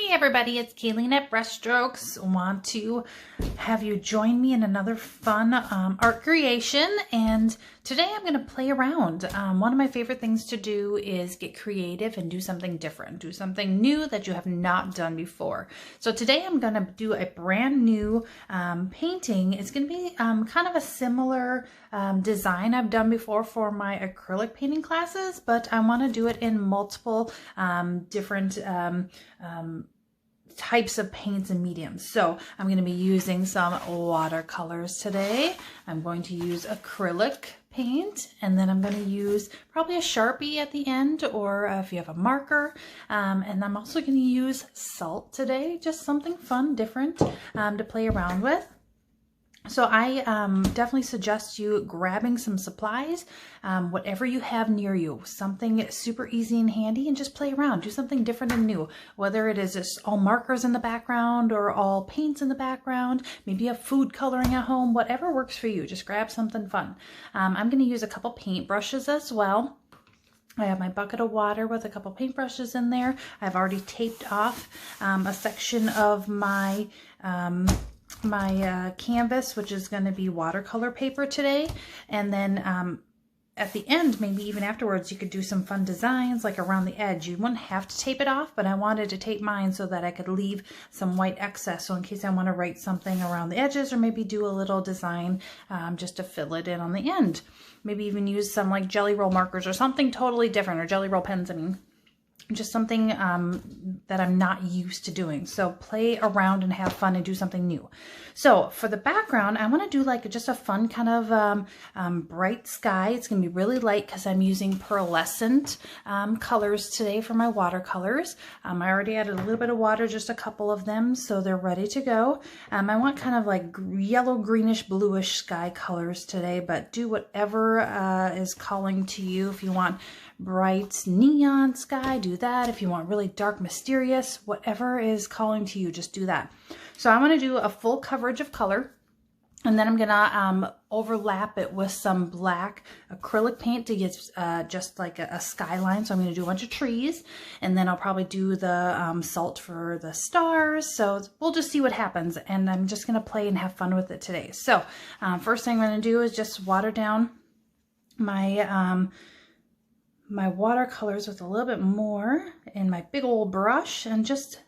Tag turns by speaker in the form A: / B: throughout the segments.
A: Hey everybody, it's Kayleen at Brushstrokes. Want to have you join me in another fun art creation, and today I'm going to play around. One of my favorite things to do is get creative and do something different, do something new that you have not done before. So today I'm going to do a brand new painting. It's going to be kind of a similar design I've done before for my acrylic painting classes, but I want to do it in multiple different types of paints and mediums. So I'm going to be using some watercolors today. I'm going to use acrylic paint, and then I'm going to use probably a Sharpie at the end, or if you have a marker. And I'm also going to use salt today, just something fun, different to play around with. So I definitely suggest you grabbing some supplies, whatever you have near you, something super easy and handy, and just play around. Do something different and new, whether it is just all markers in the background or all paints in the background, maybe you have food coloring at home, whatever works for you. Just grab something fun. I'm going to use a couple paint brushes as well. I have my bucket of water with a couple paintbrushes in there. I've already taped off a section of my canvas, which is going to be watercolor paper today, and then at the end, maybe even afterwards, you could do some fun designs like around the edge. You wouldn't have to tape it off, but I wanted to tape mine so that I could leave some white excess, so in case I want to write something around the edges, or maybe do a little design just to fill it in on the end. Maybe even use some like jelly roll markers or something totally different, or jelly roll pens, I mean. Just something that I'm not used to doing. So play around and have fun and do something new. So for the background, I want to do like just a fun kind of bright sky. It's going to be really light because I'm using pearlescent colors today for my watercolors. I already added a little bit of water, just a couple of them, so they're ready to go. I want kind of like yellow, greenish, bluish sky colors today, but do whatever is calling to you. If you want bright neon sky, do that. If you want really dark, mysterious, whatever is calling to you, just do that. So I'm going to do a full coverage of color, and then I'm going to overlap it with some black acrylic paint to get just like a skyline. So I'm going to do a bunch of trees, and then I'll probably do the salt for the stars. So we'll just see what happens, and I'm just going to play and have fun with it today. So first thing I'm going to do is just water down my my watercolors with a little bit more in my big old brush, and just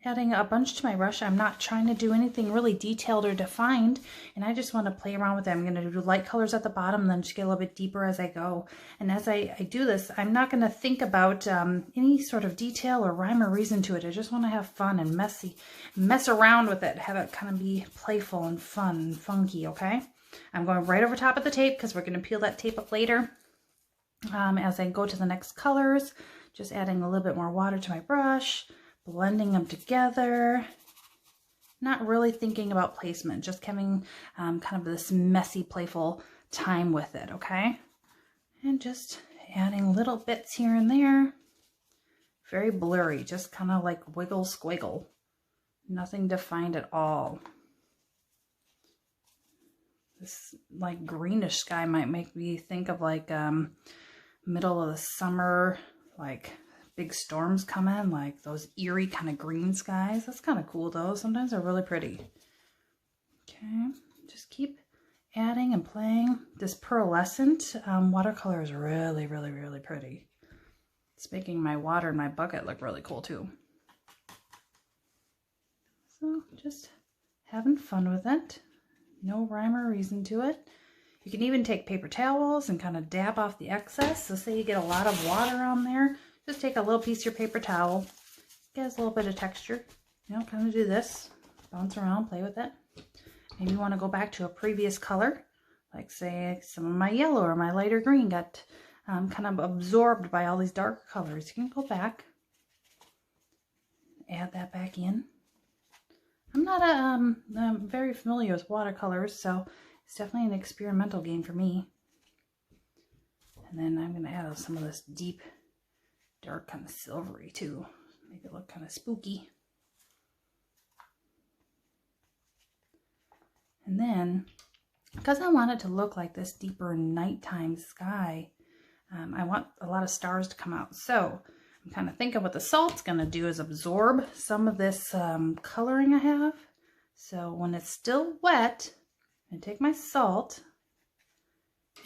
A: adding a bunch to my brush. I'm not trying to do anything really detailed or defined, and I just want to play around with it. I'm going to do light colors at the bottom, and then just get a little bit deeper as I go. And as I do this, I'm not going to think about any sort of detail or rhyme or reason to it. I just want to have fun and mess around with it, have it kind of be playful and fun and funky, okay? I'm going right over top of the tape because we're going to peel that tape up later. As I go to the next colors, just adding a little bit more water to my brush, blending them together, not really thinking about placement, just having kind of this messy, playful time with it, okay? And just adding little bits here and there. Very blurry, just kind of like wiggle squiggle. Nothing defined at all. This like greenish sky might make me think of like middle of the summer, like big storms come in, like those eerie kind of green skies. That's kind of cool though. Sometimes they're really pretty. Okay, just keep adding and playing. This pearlescent watercolor is really, really, really pretty. It's making my water in my bucket look really cool too. So just having fun with it. No rhyme or reason to it. You can even take paper towels and kind of dab off the excess. So say you get a lot of water on there, just take a little piece of your paper towel. It has a little bit of texture. You know, kind of do this. Bounce around, play with it. Maybe you want to go back to a previous color. Like say some of my yellow or my lighter green got kind of absorbed by all these darker colors. You can go back. Add that back in. I'm not very familiar with watercolors, so it's definitely an experimental game for me. And then I'm going to add some of this deep, dark, kind of silvery too. Make it look kind of spooky. And then, because I want it to look like this deeper nighttime sky, I want a lot of stars to come out. So I'm kind of thinking what the salt's going to do is absorb some of this coloring I have. So when it's still wet, I take my salt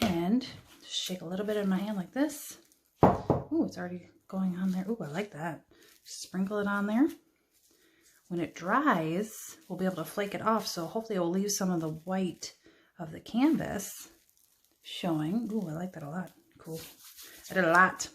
A: and just shake a little bit in my hand like this. Ooh, it's already going on there. Ooh, I like that. Sprinkle it on there. When it dries, we'll be able to flake it off, so hopefully it will leave some of the white of the canvas showing. Ooh, I like that a lot. Cool. I did a lot.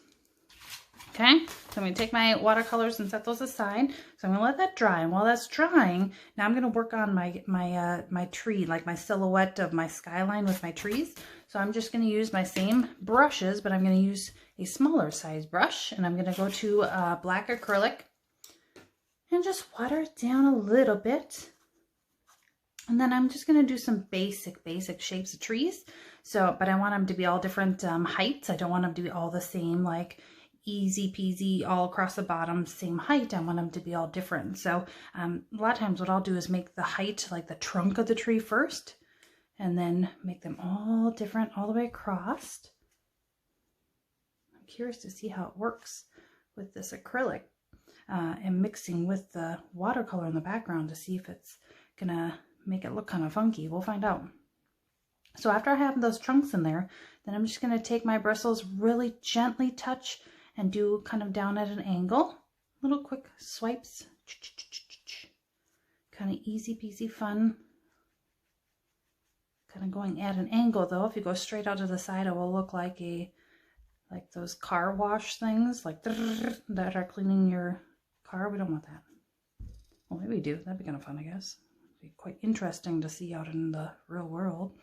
A: Okay, so I'm going to take my watercolors and set those aside. So I'm going to let that dry, and while that's drying, now I'm going to work on my tree, like my silhouette of my skyline with my trees. So I'm just going to use my same brushes, but I'm going to use a smaller size brush, and I'm going to go to black acrylic and just water it down a little bit. And then I'm just going to do some basic shapes of trees. So, but I want them to be all different heights. I don't want them to be all the same, like easy peasy all across the bottom, same height. I want them to be all different. So a lot of times what I'll do is make the height like the trunk of the tree first, and then make them all different all the way across. I'm curious to see how it works with this acrylic and mixing with the watercolor in the background to see if it's gonna make it look kind of funky. We'll find out. So after I have those trunks in there, then I'm just going to take my bristles, really gently touch and do kind of down at an angle. Little quick swipes. Kind of easy peasy fun. Kind of going at an angle though. If you go straight out to the side, it will look like those car wash things, like that are cleaning your car. We don't want that. Well, maybe we do. That'd be kind of fun, I guess. Be quite interesting to see out in the real world.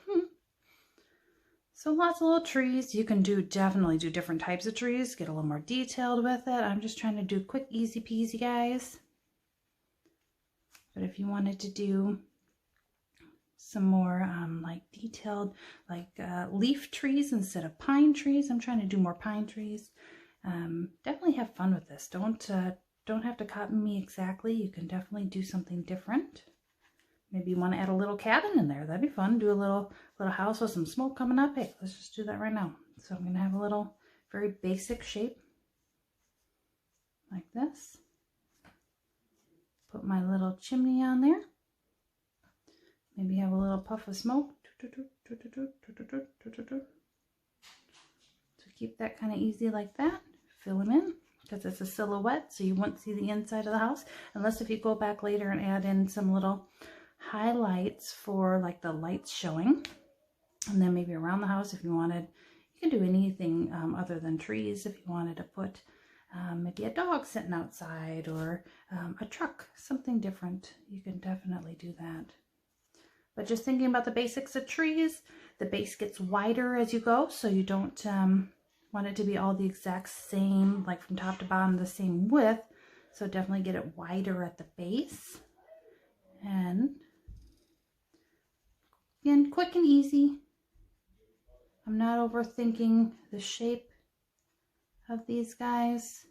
A: So lots of little trees. You can definitely do different types of trees, get a little more detailed with it. I'm just trying to do quick, easy peasy, guys. But if you wanted to do some more like detailed, like leaf trees instead of pine trees, I'm trying to do more pine trees. Definitely have fun with this. Don't have to copy me exactly. You can definitely do something different. Maybe you want to add a little cabin in there. That'd be fun. Do a little house with some smoke coming up. Hey, let's just do that right now. So I'm going to have a little very basic shape like this. Put my little chimney on there. Maybe have a little puff of smoke. So keep that kind of easy like that. Fill them in because it's a silhouette, so you won't see the inside of the house unless if you go back later and add in some little highlights for like the lights showing. And then maybe around the house if you wanted, you can do anything other than trees. If you wanted to put maybe a dog sitting outside or a truck, something different, you can definitely do that. But just thinking about the basics of trees, the base gets wider as you go, so you don't want it to be all the exact same, like from top to bottom the same width. So definitely get it wider at the base. And again, quick and easy. I'm not overthinking the shape of these guys.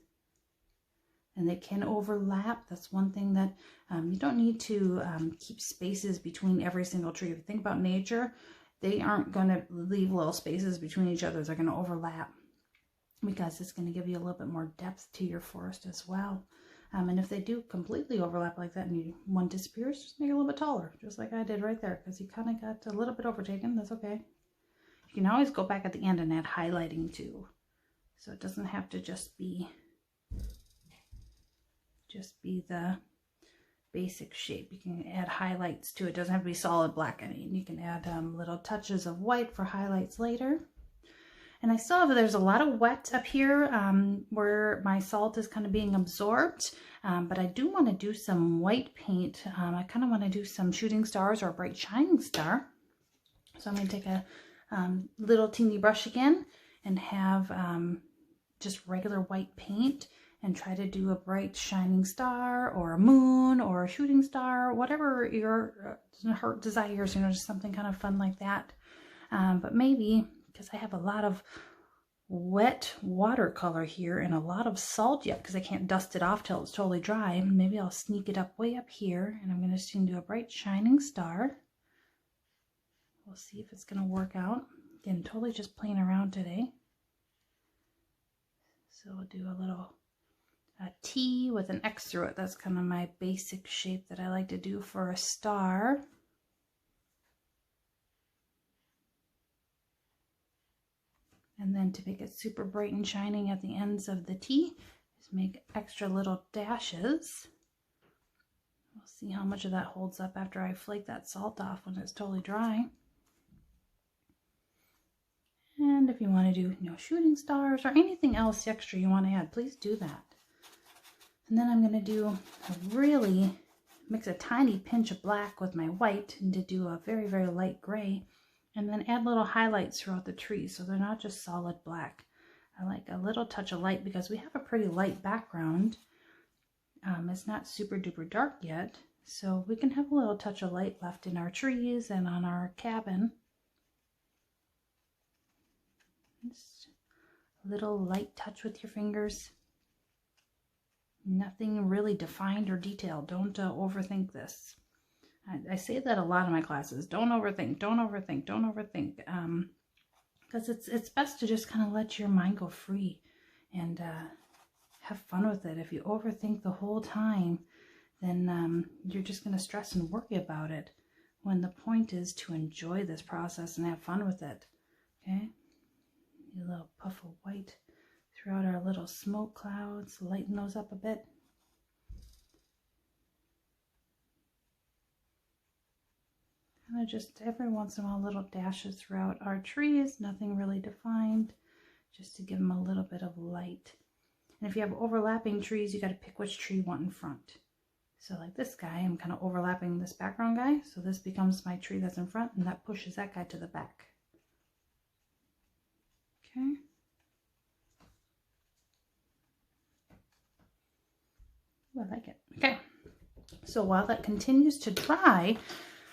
A: And they can overlap. That's one thing that you don't need to keep spaces between every single tree. If you think about nature, they aren't going to leave little spaces between each other. They're going to overlap because it's going to give you a little bit more depth to your forest as well. And if they do completely overlap like that and one disappears, just make it a little bit taller, just like I did right there, because you kind of got a little bit overtaken. That's okay. You can always go back at the end and add highlighting too. So it doesn't have to just be the basic shape. You can add highlights to it. It doesn't have to be solid black. I mean, you can add little touches of white for highlights later. And I still have, there's a lot of wet up here where my salt is kind of being absorbed, but I do want to do some white paint. I kind of want to do some shooting stars or a bright shining star. So I'm going to take a little teeny brush again and have just regular white paint and try to do a bright shining star or a moon or a shooting star, whatever your heart desires, you know, just something kind of fun like that. But maybe, because I have a lot of wet watercolor here and a lot of salt yet, because I can't dust it off till it's totally dry, maybe I'll sneak it up way up here, and I'm going to do a bright shining star. We'll see if it's going to work out. Again, totally just playing around today. So we'll do a little a T with an X through it. That's kind of my basic shape that I like to do for a star. And then to make it super bright and shining at the ends of the T, just make extra little dashes. We'll see how much of that holds up after I flake that salt off when it's totally dry. And if you want to do, shooting stars or anything else extra you want to add, please do that. And then I'm going to do mix a tiny pinch of black with my white and to do a very, very light gray. And then add little highlights throughout the tree so they're not just solid black. I like a little touch of light because we have a pretty light background. It's not super duper dark yet, so we can have a little touch of light left in our trees and on our cabin. Just a little light touch with your fingers. Nothing really defined or detailed. Don't overthink this. I say that a lot in my classes. Don't overthink, don't overthink, don't overthink. Because it's best to just kind of let your mind go free and have fun with it. If you overthink the whole time, then you're just going to stress and worry about it, when the point is to enjoy this process and have fun with it. Okay? A little puff of white throughout our little smoke clouds, lighten those up a bit. Kind of just every once in a while little dashes throughout our trees, nothing really defined, just to give them a little bit of light. And if you have overlapping trees, you got to pick which tree you want in front. So like this guy, I'm kind of overlapping this background guy, so this becomes my tree that's in front, and that pushes that guy to the back. Okay. I like it. Okay. So while that continues to dry,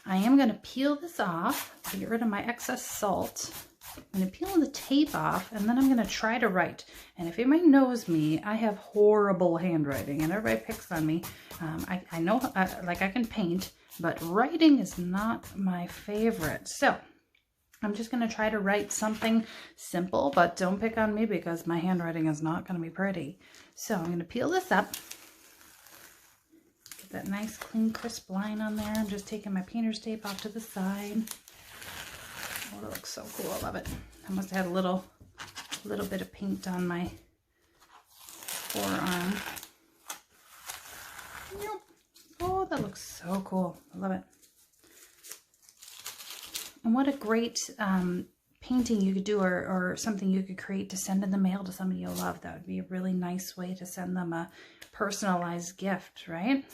A: I am going to peel this off to get rid of my excess salt. I'm going to peel the tape off, and then I'm going to try to write. And if anybody knows me, I have horrible handwriting, and everybody picks on me. I know, like I can paint, but writing is not my favorite. So I'm just going to try to write something simple, but don't pick on me because my handwriting is not going to be pretty. So I'm going to peel this up. Get that nice, clean, crisp line on there. I'm just taking my painter's tape off to the side. Oh, it looks so cool. I love it. I must have had a little bit of paint on my forearm. Oh, that looks so cool. I love it. And what a great painting you could do, or something you could create to send in the mail to somebody you love. That would be a really nice way to send them a personalized gift, right?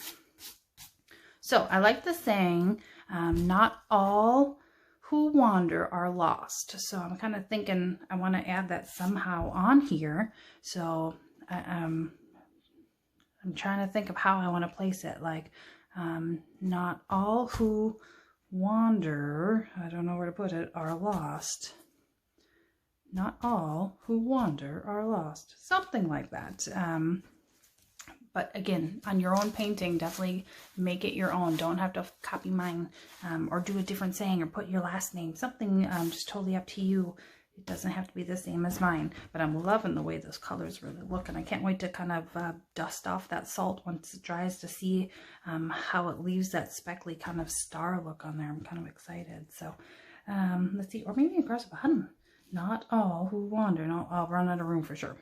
A: So I like the saying, not all who wander are lost. So I'm kind of thinking I want to add that somehow on here. So I'm trying to think of how I want to place it. Like, not all who wander, I don't know where to put it, are lost. Not all who wander are lost. Something like that. But again, on your own painting, definitely make it your own. Don't have to copy mine, or do a different saying, or put your last name. Something just totally up to you. It doesn't have to be the same as mine. But I'm loving the way those colors really look. And I can't wait to kind of dust off that salt once it dries to see how it leaves that speckly kind of star look on there. I'm kind of excited. So let's see. Or maybe across the bottom. Not all who wander. No, I'll run out of room for sure.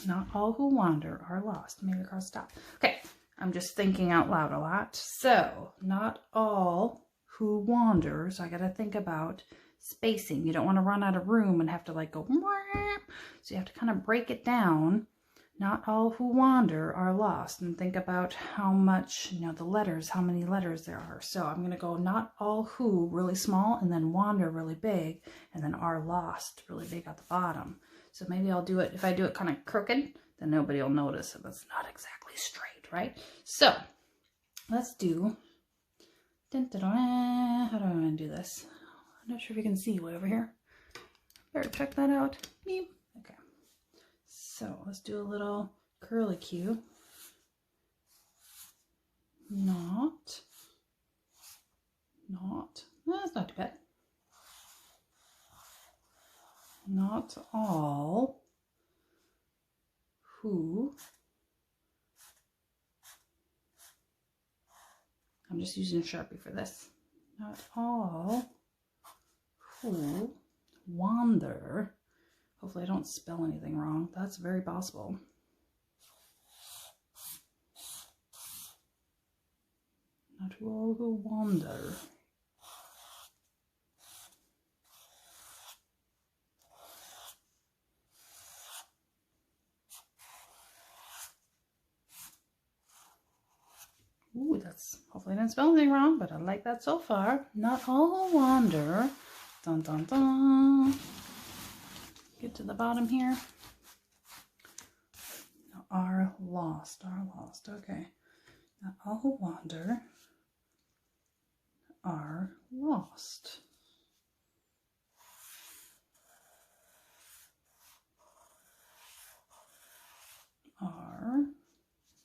A: Not all who wander are lost. Maybe across the top. Okay, I'm just thinking out loud a lot. So, not all who wander. So I got to think about spacing. You don't want to run out of room and have to like go. So you have to kind of break it down. Not all who wander are lost. And think about how much, the letters, how many letters there are. So I'm going to go not all who really small, and then wander really big, and then are lost really big at the bottom. So maybe I'll do it, if I do it kind of crooked, then nobody will notice if it's not exactly straight, right? So let's do, how do I want to do this? I'm not sure if you can see way over here. Better check that out. Beep. Okay. So let's do a little curlicue. Not, that's not too bad. Not all who I'm just using a Sharpie for this. Not all who wander. Hopefully I don't spell anything wrong. That's very possible. Not all who wander. Ooh, that's, hopefully I didn't spell anything wrong, but I like that so far. Not all wander. Dun dun dun. Get to the bottom here. Are lost, okay. Not all wander, are lost. Are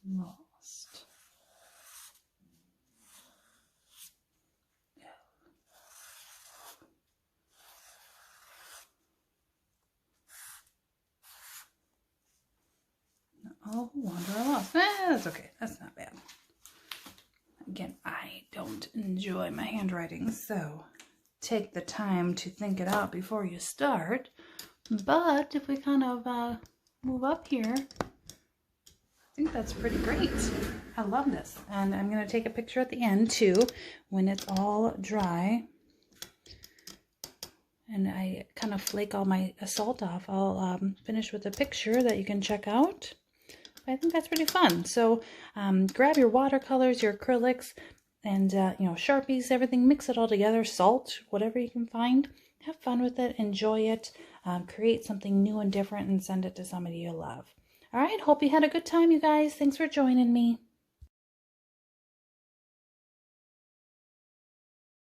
A: lost. All who wander are lost. That's okay. That's not bad. Again, I don't enjoy my handwriting, so take the time to think it out before you start. But if we kind of move up here, I think that's pretty great. I love this. And I'm going to take a picture at the end too when it's all dry. And I kind of flake all my salt off. I'll finish with a picture that you can check out. I think that's pretty fun. So grab your watercolors, your acrylics, and you know, Sharpies, everything. Mix it all together. Salt, whatever you can find. Have fun with it. Enjoy it. Create something new and different and send it to somebody you love. All right. Hope you had a good time, you guys. Thanks for joining me.